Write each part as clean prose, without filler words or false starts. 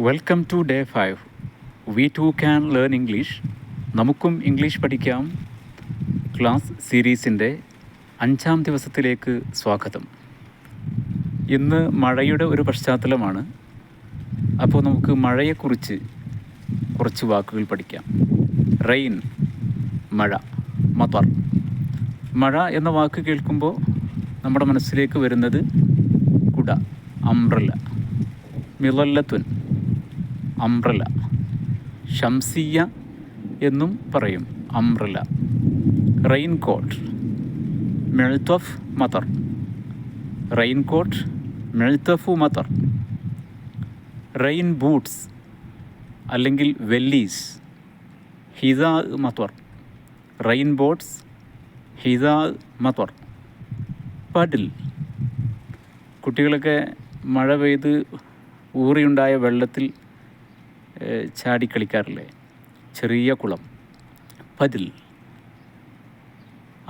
Welcome to day 5. We too can learn English. നമുക്കും English പഠിക്കാം class സീരീസിൻ്റെ 5-ാം ദിവസത്തിലേക്ക് സ്വാഗതം. ഇന്ന് മഴയുടെ ഒരു പശ്ചാത്തലമാണ്. അപ്പോൾ നമുക്ക് മഴയെക്കുറിച്ച് കുറച്ച് വാക്കുകൾ പഠിക്കാം. റെയിൻ, മഴ. മതർ. മഴ എന്ന വാക്ക് കേൾക്കുമ്പോൾ നമ്മുടെ മനസ്സിലേക്ക് വരുന്നത് കുട, അംബ്രല്ല. മിളല്ലത്തുൻ, അംബ്രല. ഷംസിയ എന്നും പറയും, അംബ്രല. റെയിൻ കോട്ട്, മെഴ്തഫ് മതർ. റെയിൻ കോട്ട്, മെഴ്തഫു മതർ. റെയിൻ ബൂട്ട്സ് അല്ലെങ്കിൽ വെല്ലീസ്, ഹിദാ മതർ. റെയിൻ ബോട്ട്സ്, ഹിദാ മതർ. പഡിൽ. കുട്ടികളൊക്കെ മഴ പെയ്ത് ഊറിയുണ്ടായ വെള്ളത്തിൽ ചാടിക്കളിക്കാറില്ലേ, ചെറിയ കുളം, പദിൽ.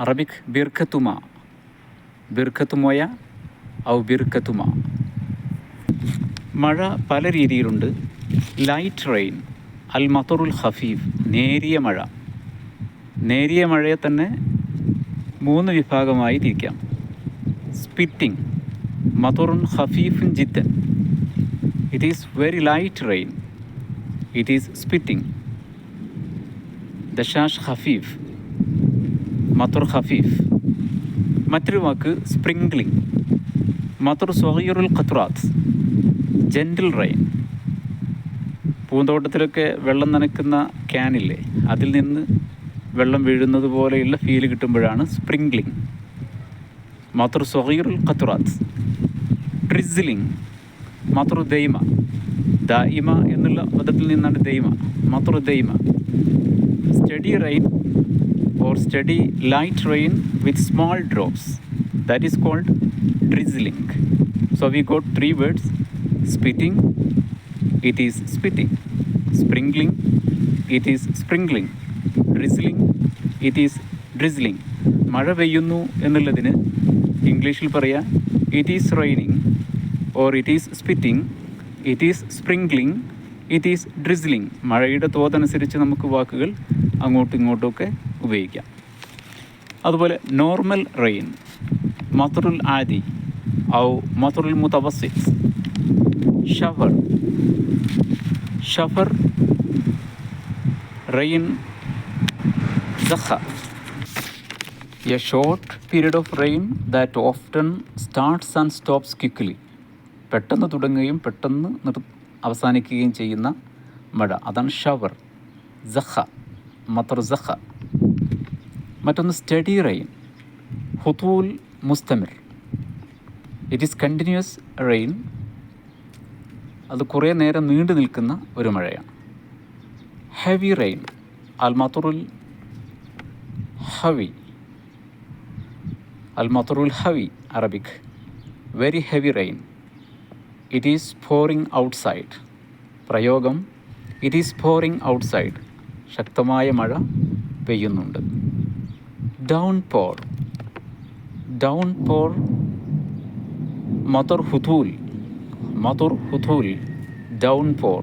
അറബിക് ബിർക്കത്തുമ, ബിർക്കത്തുമോയ ഔ ബിർക്കത്തുമ. മഴ പല രീതിയിലുണ്ട്. ലൈറ്റ് റെയിൻ, അൽ മതറുൽ ഖഫീഫ്, നേരിയ മഴ. നേരിയ മഴയെ തന്നെ 3 വിഭാഗമായി തിരിക്കാം. സ്പിറ്റിംഗ്, മതറുൻ ഖഫീഫുൻ ജിദ്ദൻ. It is very light rain. It is spitting. ദശാഷ് ഖഫീഫ്, മതർ ഖഫീഫ്. മറ്റൊരു വാക്ക് സ്പ്രിംഗ്ലിംഗ്, മതർ സ്വഗീറുൽ ഖത്റാത്ത്, ജെൻറ്റിൽ റെയിൻ. പൂന്തോട്ടത്തിലൊക്കെ വെള്ളം നനയ്ക്കുന്ന ക്യാനില്ലേ, അതിൽ നിന്ന് വെള്ളം വീഴുന്നത് പോലെയുള്ള ഫീല് കിട്ടുമ്പോഴാണ് സ്പ്രിംഗ്ലിംഗ്. മതർ സ്വഗീറുൽ ഖത്റാത്ത്. ഡ്രിസിലിംഗ്, മതറു ദൈമ. ദായിമ എന്നുള്ള പദത്തിൽ നിന്നാണ് ദൈമ, മതറു ദൈമ. Steady rain or steady light rain with small drops, that is called drizzling. So we got 3 words. Spitting, it is spitting. Sprinkling, it is sprinkling. Drizzling, it is drizzling. മഴ പെയ്യുന്നു എന്നുള്ളതിന് ഇംഗ്ലീഷിൽ പറയാം it is raining, or it is spitting, it is sprinkling, it is drizzling. മഴയുടെ തോതനുസരിച്ച് നമുക്ക് വാക്കുകൾ അങ്ങോട്ടും ഇങ്ങോട്ടുമൊക്കെ ഉപയോഗിക്കാം. അതുപോലെ നോർമൽ റെയിൻ, മതറുൽ ആദി ഔ മതറുൽ മുതവസ്സിത്ത്. ഷവർ, ഷഫർ. റെയിൻ സഖ, a short period of rain that often starts and stops quickly. പെട്ടെന്ന് തുടങ്ങുകയും പെട്ടെന്ന് അവസാനിക്കുകയും ചെയ്യുന്ന മഴ, അതാണ് ഷവർ. സഖ, മതർ സഖ. മറ്റൊന്ന് സ്റ്റഡി റെയിൻ, ഹുതൂൽ മുസ്തമിർ. It is continuous rain. അത് കുറേ നേരം നീണ്ടു നിൽക്കുന്ന ഒരു മഴയാണ്. ഹെവി റെയിൻ, അൽ മതറുൽ ഹവി. അൽ മതറുൽ ഹവി, Arabic. Very heavy rain. It is pouring outside. പ്രയോഗം ഇറ്റ് ഈസ് pouring ഔട്ട്സൈഡ്, ശക്തമായ മഴ പെയ്യുന്നുണ്ട്. Downpour, downpour. മതർ ഹുതൂൽ, മതർ ഹുതൂൽ. Downpour.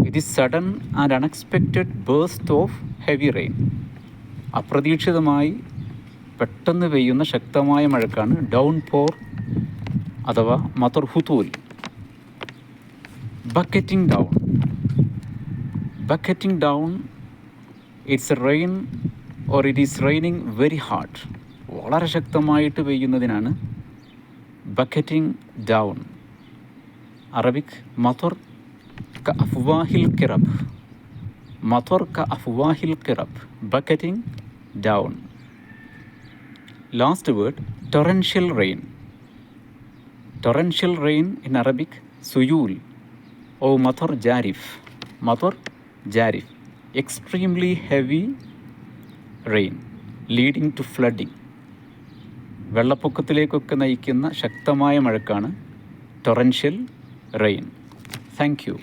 It is sudden and unexpected burst of heavy rain. അപ്രതീക്ഷിതമായി പെട്ടെന്ന് പെയ്യുന്ന ശക്തമായ മഴക്കാണ് ഡൗൺ പോർ അഥവാ മതർ ഹുതൂൽ. Bucketing down, bucketing down. It's rain or it is raining very hard. വളരെ ശക്തമായിട്ട് പെയ്യുന്നതിനാണ് ബക്കറ്റിംഗ് ഡൗൺ. അറബിക് മതർ ക അഫ്വാഹിൽ കിറബ്, മതർ ക അഫ്വാഹിൽ കിറബ്. Bucketing down. Last word torrential rain. Torrential rain in Arabic, suyul or matar jarif. Matar jarif. Extremely heavy rain leading to flooding. വെള്ളപ്പൊക്കത്തിലേക്കൊക്കെ നയിക്കുന്ന ശക്തമായ മഴക്കാണ് ടൊറൻഷ്യൽ റെയിൻ. Thank you.